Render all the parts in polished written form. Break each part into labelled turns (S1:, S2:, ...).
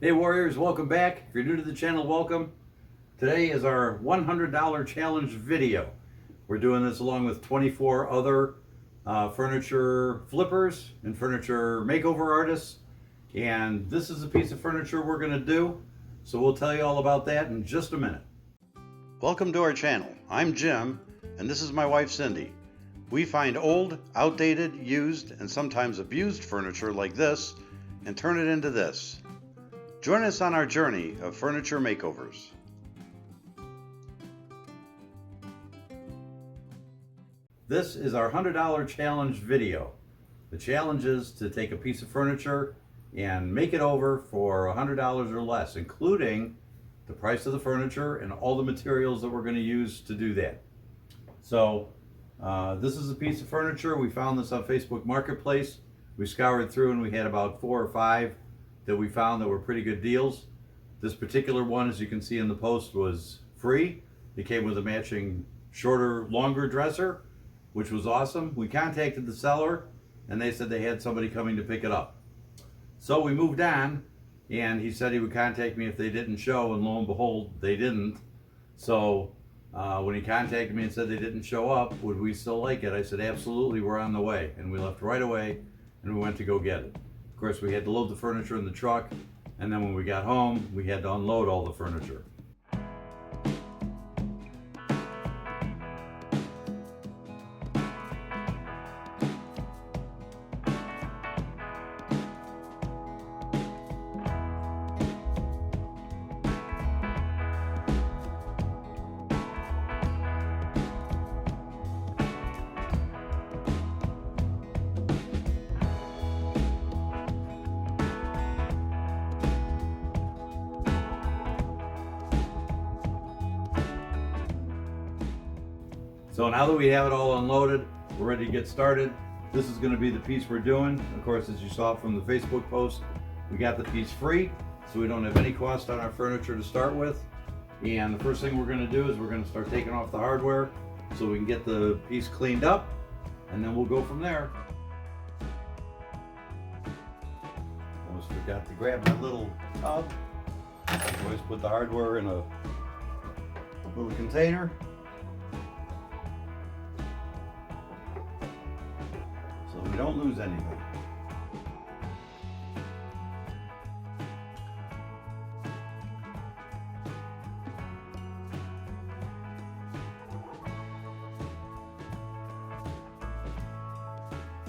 S1: Hey Warriors, welcome back. If you're new to the channel, welcome. Today is our $100 challenge video. We're doing this along with 24 other furniture flippers and furniture makeover artists. And this is a piece of furniture we're going to do. So we'll tell you all about that in just a minute. Welcome to our channel. I'm Jim, and this is my wife Cindy. We find old, outdated, used, and sometimes abused furniture like this and turn it into this. Join us on our journey of furniture makeovers. This is our $100 challenge video. The challenge is to take a piece of furniture and make it over for $100 or less, including the price of the furniture and all the materials that we're going to use to do that. So this is a piece of furniture. We found this on Facebook Marketplace. We scoured through and we had about 4 or 5 that we found that were pretty good deals. This particular one, as you can see in the post, was free. It came with a matching shorter, longer dresser, which was awesome. We contacted the seller and they said they had somebody coming to pick it up. So we moved on, and he said he would contact me if they didn't show, and lo and behold, they didn't. So when he contacted me and said they didn't show up, would we still like it? I said, absolutely, we're on the way. And we left right away and we went to go get it. Of course, we had to load the furniture in the truck, and then when we got home, we had to unload all the furniture. So now that we have it all unloaded, we're ready to get started. This is going to be the piece we're doing. Of course, as you saw from the Facebook post, we got the piece free, so we don't have any cost on our furniture to start with. And the first thing we're going to do is we're going to start taking off the hardware so we can get the piece cleaned up, and then we'll go from there. Almost forgot to grab my little tub. I always put the hardware in a little container. So we don't lose anything.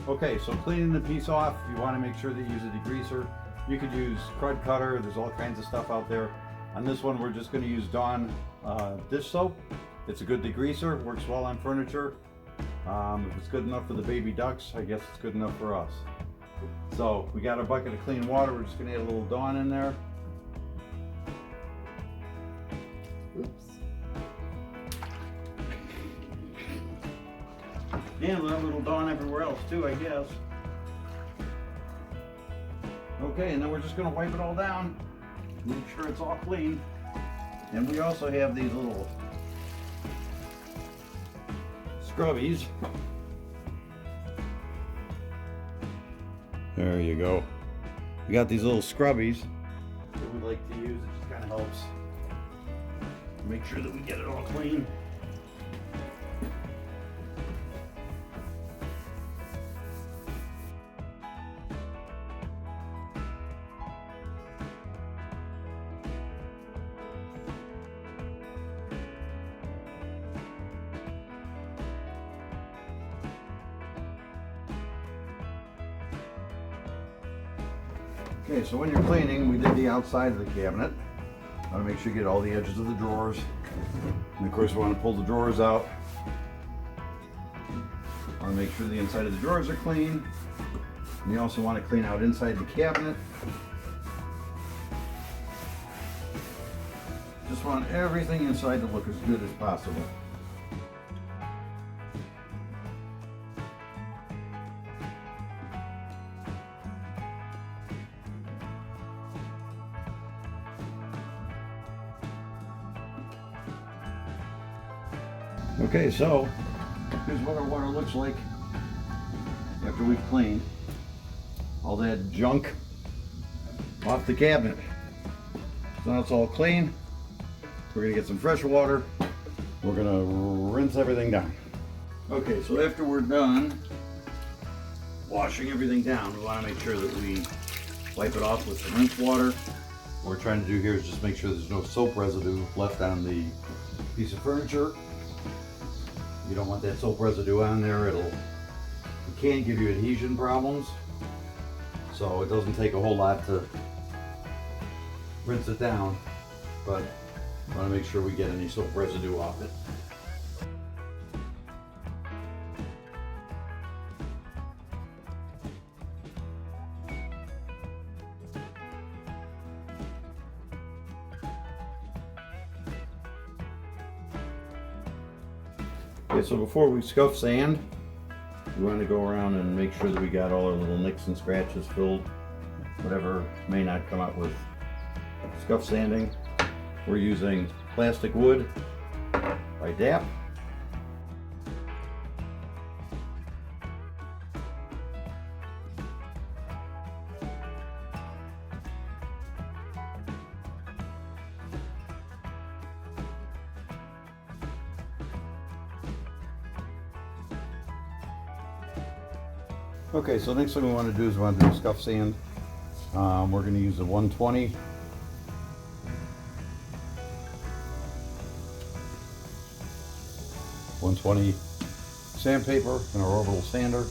S1: Okay, so cleaning the piece off, you want to make sure that you use a degreaser. You could use crud cutter, there's all kinds of stuff out there. On this one, we're just going to use Dawn dish soap. It's a good degreaser, works well on furniture. If it's good enough for the baby ducks, I guess it's good enough for us. So we got a bucket of clean water. We're just going to add a little Dawn in there. Oops. And we'll have a little Dawn everywhere else too, I guess. Okay, and then we're just going to wipe it all down. Make sure it's all clean. And we also have these little scrubbies. There you go. We got these little scrubbies that we like to use. It just kind of helps make sure that we get it all clean. Okay, so when you're cleaning, we did the outside of the cabinet. Want to make sure you get all the edges of the drawers. And of course, we want to pull the drawers out. Want to make sure the inside of the drawers are clean. And you also want to clean out inside the cabinet. Just want everything inside to look as good as possible. Okay, so here's what our water looks like after we've cleaned all that junk off the cabinet. So now it's all clean. We're gonna get some fresh water. We're gonna rinse everything down. Okay, so after we're done washing everything down, we wanna make sure that we wipe it off with some rinse water. What we're trying to do here is just make sure there's no soap residue left on the piece of furniture. You don't want that soap residue on there. It can give you adhesion problems. So it doesn't take a whole lot to rinse it down, but I want to make sure we get any soap residue off it. Okay, so before we scuff sand, we want to go around and make sure that we got all our little nicks and scratches filled. Whatever may not come out with scuff sanding. We're using plastic wood by DAP. Okay, so next thing we want to do is we want to do scuff sand. We're going to use a 120. Sandpaper and our orbital sander.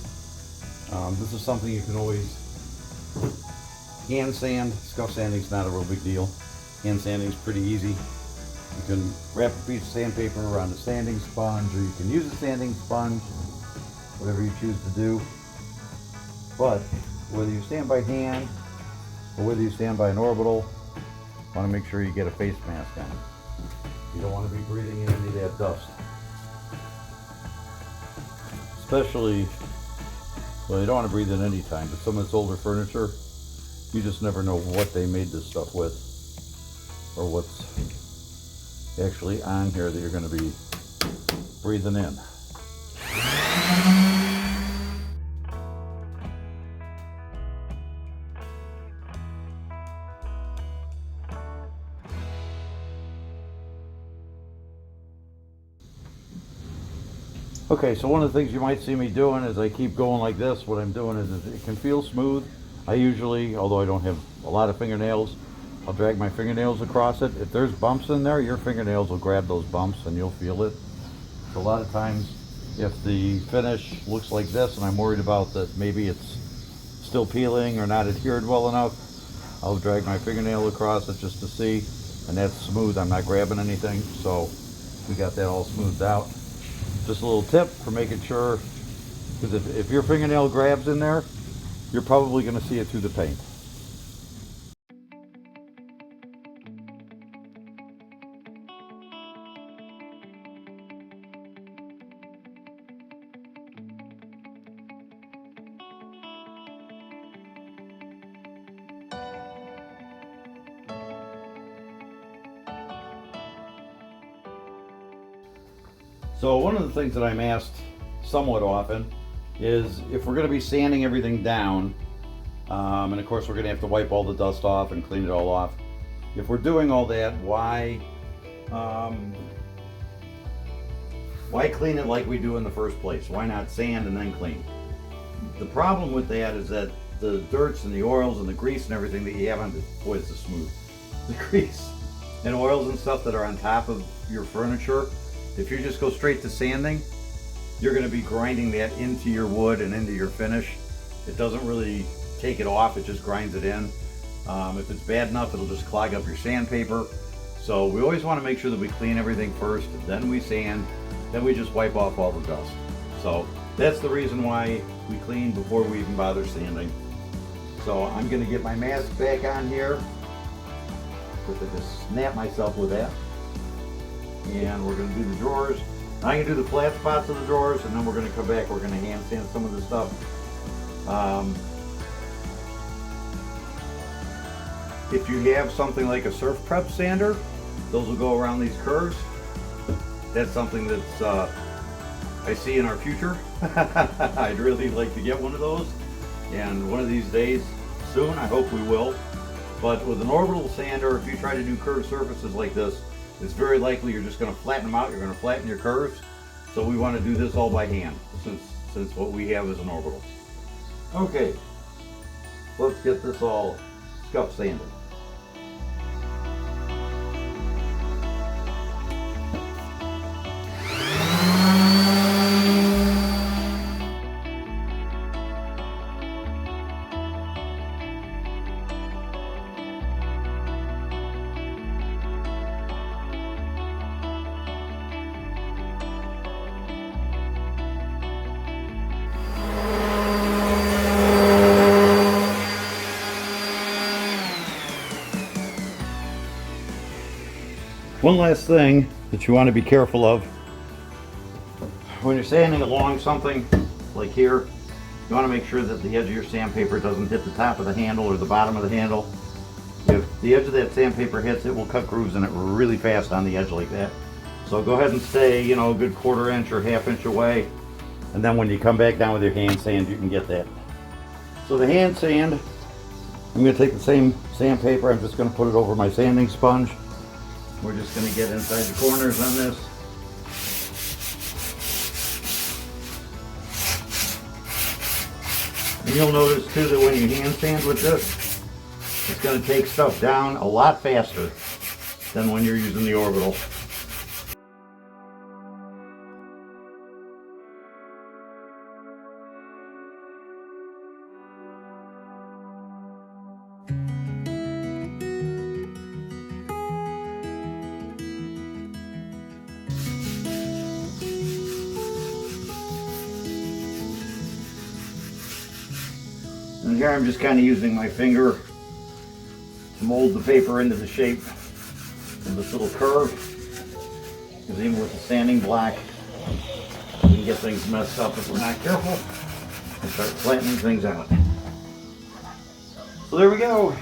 S1: This is something you can always hand sand. Scuff sanding is not a real big deal. Hand sanding is pretty easy. You can wrap a piece of sandpaper around a sanding sponge, or you can use a sanding sponge, whatever you choose to do. But whether you stand by hand or whether you stand by an orbital, you want to make sure you get a face mask on. You don't want to be breathing in any of that dust. Especially, well, you don't want to breathe in any time, but some of this older furniture, you just never know what they made this stuff with or what's actually on here that you're going to be breathing in. Okay, so one of the things you might see me doing as I keep going like this, what I'm doing is it can feel smooth. I usually, although I don't have a lot of fingernails, I'll drag my fingernails across it. If there's bumps in there, your fingernails will grab those bumps and you'll feel it. So a lot of times, if the finish looks like this and I'm worried about that maybe it's still peeling or not adhered well enough, I'll drag my fingernail across it just to see, and that's smooth. I'm not grabbing anything, so we got that all smoothed out. Just a little tip for making sure, because if your fingernail grabs in there, you're probably going to see it through the paint. So one of the things that I'm asked somewhat often is if we're going to be sanding everything down, and of course we're going to have to wipe all the dust off and clean it all off. If we're doing all that, why clean it like we do in the first place? Why not sand and then clean? The problem with that is that the dirts and the oils and the grease and everything that you have on the, boy, it's so smooth. The grease and oils and stuff that are on top of your furniture, if you just go straight to sanding, you're going to be grinding that into your wood and into your finish. It doesn't really take it off, it just grinds it in. If it's bad enough, it'll just clog up your sandpaper. So we always want to make sure that we clean everything first, then we sand, then we just wipe off all the dust. So that's the reason why we clean before we even bother sanding. So I'm going to get my mask back on here. Just snap myself with that. And we're going to do the drawers. I'm going to do the flat spots of the drawers, and then we're going to come back. We're going to hand sand some of the stuff. If you have something like a surf prep sander, those will go around these curves. That's something that's I see in our future. I'd really like to get one of those, and one of these days soon, I hope we will. But with an orbital sander, if you try to do curved surfaces like this, it's very likely you're just going to flatten them out. You're going to flatten your curves. So we want to do this all by hand, since what we have is an orbital. Okay, let's get this all scuff sanded. One last thing that you want to be careful of when you're sanding along something like here, you want to make sure that the edge of your sandpaper doesn't hit the top of the handle or the bottom of the handle. If the edge of that sandpaper hits, it will cut grooves in it really fast on the edge like that. So go ahead and stay, you know, a good 1/4 inch or 1/2 inch away, and then when you come back down with your hand sand, you can get that. So the hand sand, I'm going to take the same sandpaper, I'm just going to put it over my sanding sponge. We're just going to get inside the corners on this. And you'll notice too that when you hand sand with this, it's going to take stuff down a lot faster than when you're using the orbital. And here I'm just kind of using my finger to mold the paper into the shape of this little curve. Because even with the sanding block, we can get things messed up if we're not careful and start flattening things out. So there we go.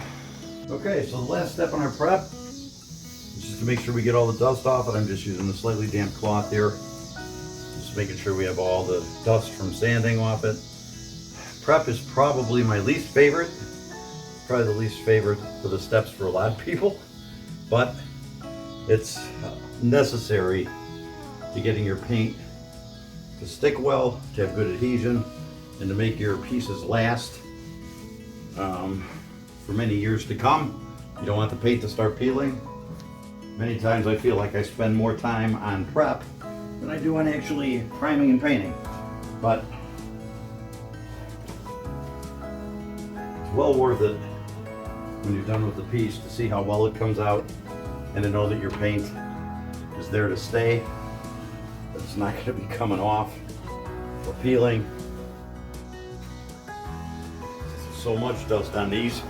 S1: Okay, so the last step in our prep is just to make sure we get all the dust off it. I'm just using a slightly damp cloth here. Just making sure we have all the dust from sanding off it. Prep is probably my least favorite. Probably the least favorite for the steps for a lot of people. But it's necessary to getting your paint to stick well, to have good adhesion, and to make your pieces last for many years to come. You don't want the paint to start peeling. Many times I feel like I spend more time on prep than I do on actually priming and painting. But it's well worth it when you're done with the piece to see how well it comes out and to know that your paint is there to stay, that it's not going to be coming off or peeling. So much dust on these.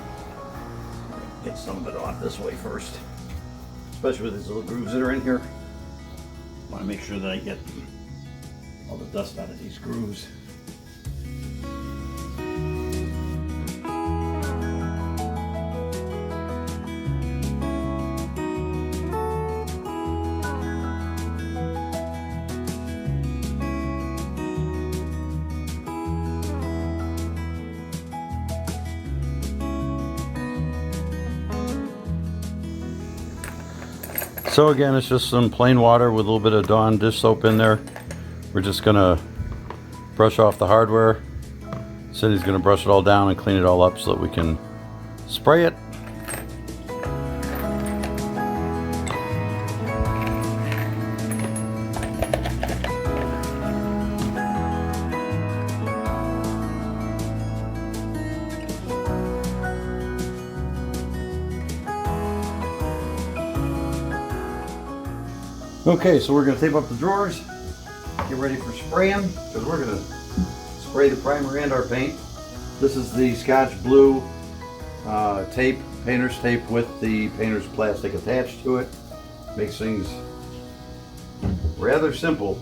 S1: Get some of it off this way first, especially with these little grooves that are in here. I want to make sure that I get all the dust out of these grooves. So again, it's just some plain water with a little bit of Dawn dish soap in there. We're just gonna brush off the hardware. Cindy's gonna brush it all down and clean it all up so that we can spray it. Okay, so we're going to tape up the drawers, get ready for spraying, because we're going to spray the primer and our paint. This is the Scotch Blue tape, painter's tape with the painter's plastic attached to it. Makes things rather simple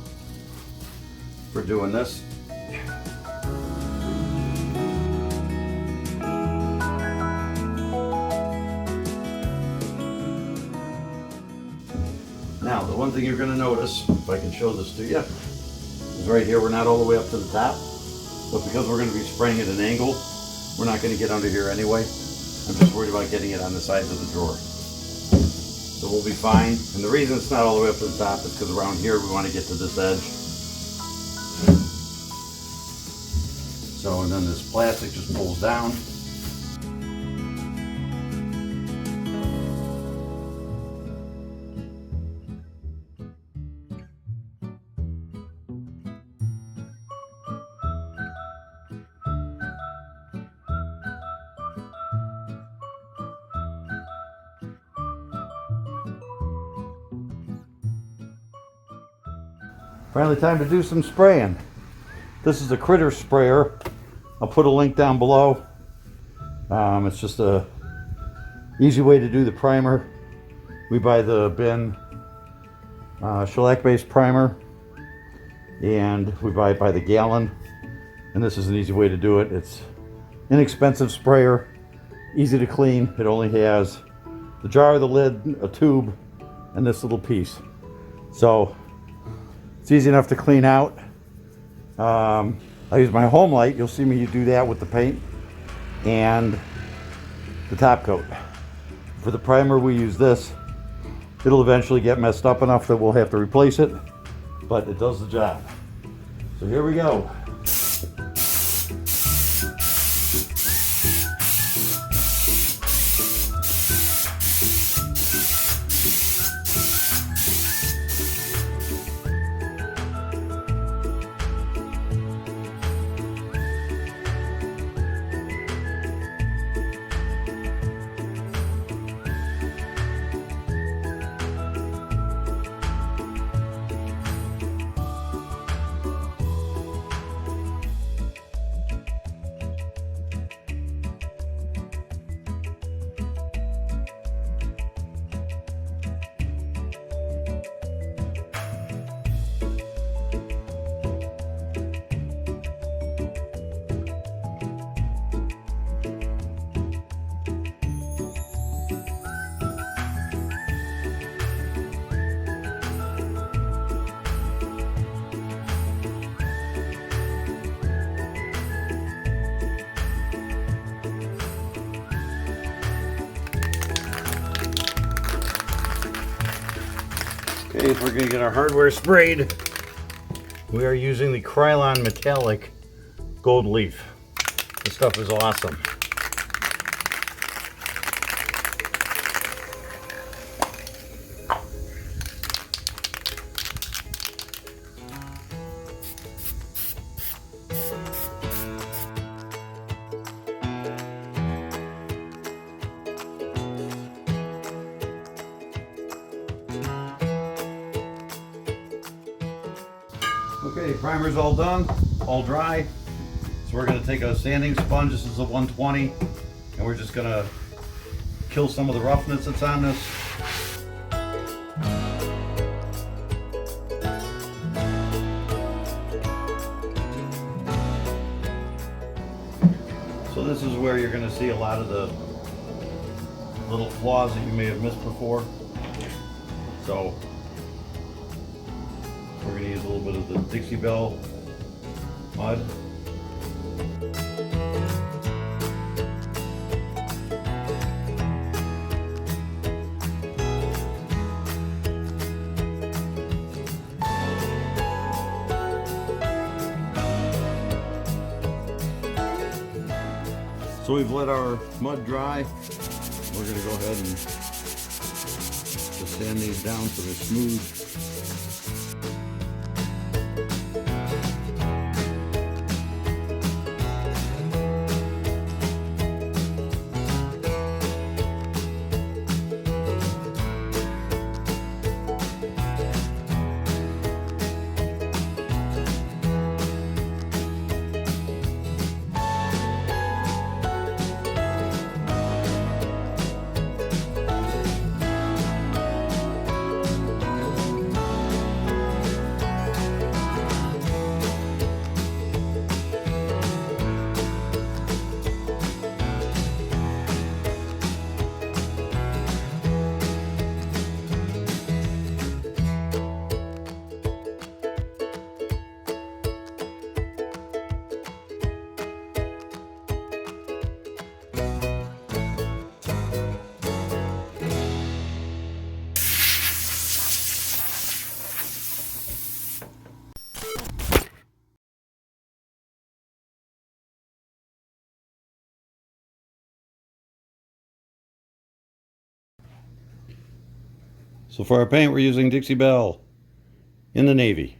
S1: for doing this. Now, the one thing you're going to notice, if I can show this to you, is right here, we're not all the way up to the top, but because we're going to be spraying at an angle, we're not going to get under here anyway. I'm just worried about getting it on the sides of the drawer. So we'll be fine. And the reason it's not all the way up to the top is because around here we want to get to this edge. So, and then this plastic just pulls down. Finally time to do some spraying. This is a Critter sprayer. I'll put a link down below. It's just a easy way to do the primer. We buy the bin shellac based primer, and we buy it by the gallon, and this is an easy way to do it. It's inexpensive sprayer, easy to clean. It only has the jar, the lid, a tube, and this little piece. So it's easy enough to clean out. I use my home light. You'll see me do that with the paint and the top coat. For the primer, we use this. It'll eventually get messed up enough that we'll have to replace it, but it does the job. So here we go. Okay, if we're going to get our hardware sprayed, we are using the Krylon Metallic Gold Leaf. This stuff is awesome. Okay, primer's all done, all dry. So we're going to take a sanding sponge. This is a 120, and we're just going to kill some of the roughness that's on this. So this is where you're going to see a lot of the little flaws that you may have missed before. So we're going to use a little bit of the Dixie Belle mud. So we've let our mud dry. We're going to go ahead and just sand these down so they're smooth. So for our paint, we're using Dixie Belle in the navy.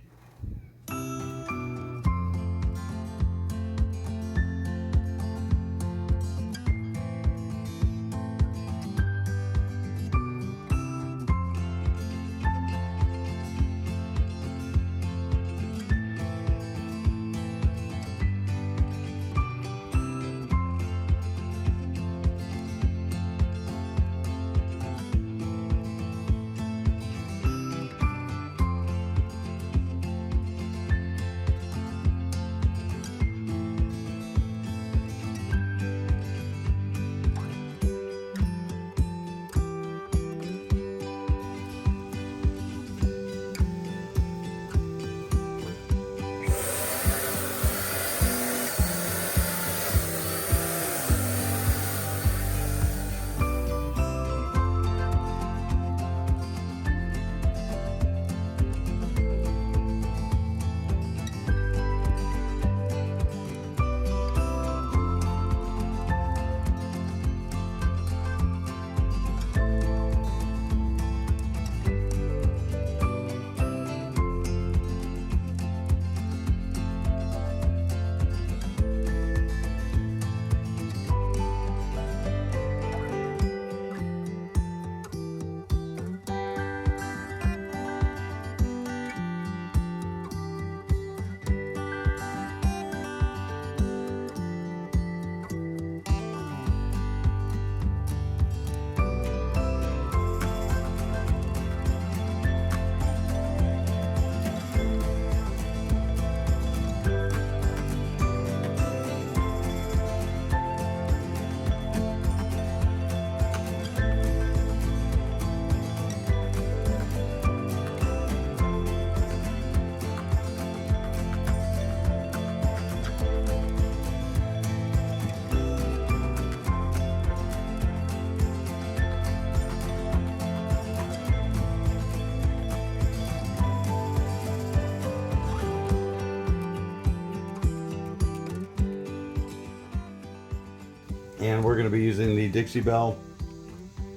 S1: And we're going to be using the Dixie Belle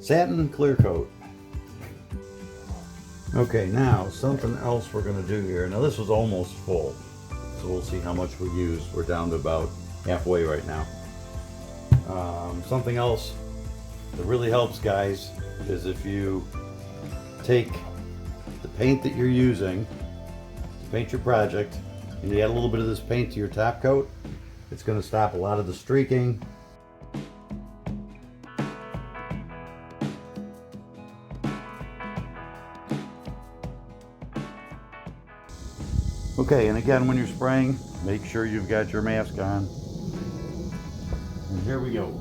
S1: Satin Clear Coat. Okay, now something else we're going to do here. Now this was almost full, so we'll see how much we use. We're down to about halfway right now. Something else that really helps, guys, is if you take the paint that you're using to paint your project and you add a little bit of this paint to your top coat, it's going to stop a lot of the streaking. Okay, and again, when you're spraying, make sure you've got your mask on. And here we go.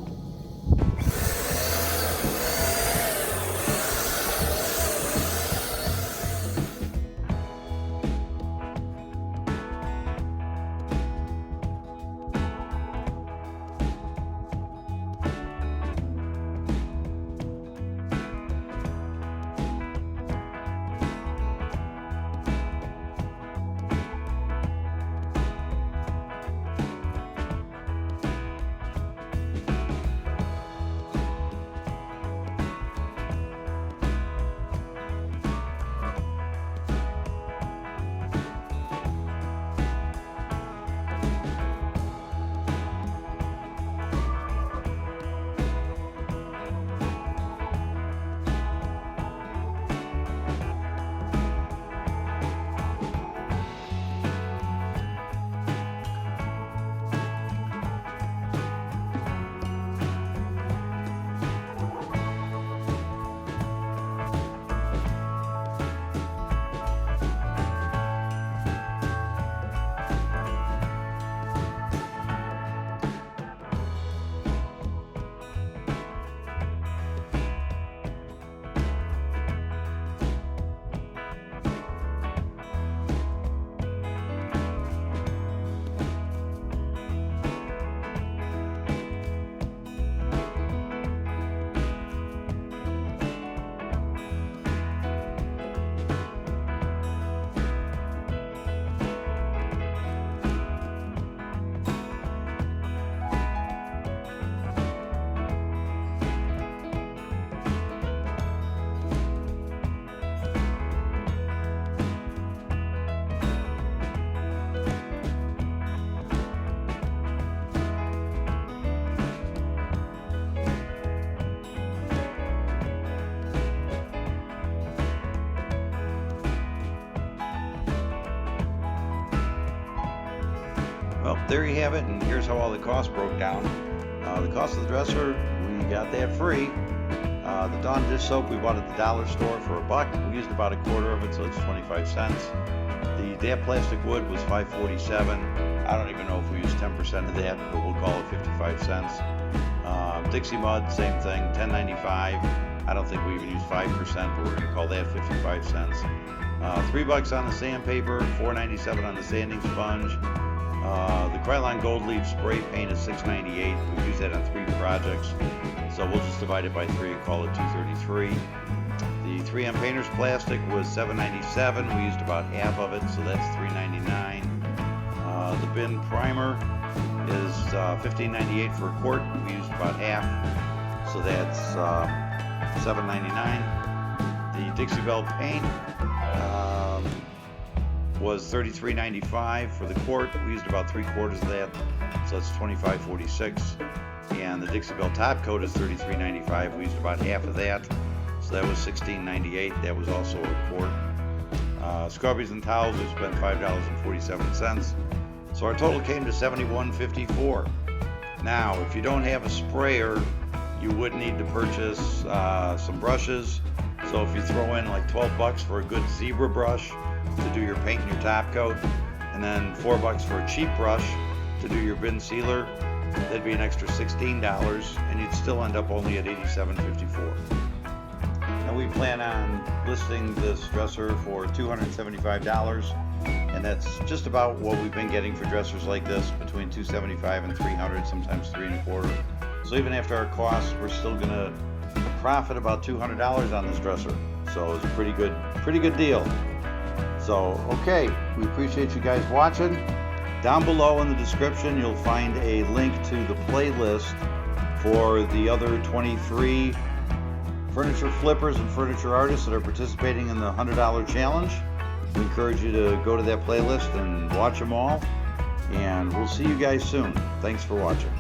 S1: Well, there you have it, and here's how all the costs broke down. The cost of the dresser, we got that free. The Dawn dish soap we bought at the dollar store for $1. We used about a quarter of it, so it's 25 cents. The damp plastic wood was $5.47. I don't even know if we used 10% of that, but we'll call it 55 cents. Dixie mud, same thing, $10.95. I don't think we even used 5%, but we're going to call that 55 cents. $3 on the sandpaper, $4.97 on the sanding sponge. The Krylon Gold Leaf spray paint is $6.98. We've used that on 3 projects, so we'll just divide it by 3 and call it $2.33. The 3M Painter's plastic was $7.97. We used about half of it, so that's $3.99. The bin primer is $15.98 for a quart. We used about half, so that's $7.99. The Dixie Belle paint was $33.95 for the quart. We used about 3/4 of that, so that's $25.46. And the Dixie Belle top coat is $33.95. We used about half of that, so that was $16.98. That was also a quart. Scrubbies and towels, we spent $5.47. So our total came to $71.54. Now, if you don't have a sprayer, you would need to purchase some brushes. So if you throw in like $12 for a good zebra brush to do your paint and your top coat, and then $4 for a cheap brush to do your bin sealer, that'd be an extra $16, and you'd still end up only at $87.54. And we plan on listing this dresser for $275, and that's just about what we've been getting for dressers like this, between $275 and $300, sometimes $3 1/4. So even after our costs, we're still gonna profit about $200 on this dresser. So it's a pretty good deal. So, okay, we appreciate you guys watching. Down below in the description, you'll find a link to the playlist for the other 23 furniture flippers and furniture artists that are participating in the $100 challenge. We encourage you to go to that playlist and watch them all. And we'll see you guys soon. Thanks for watching.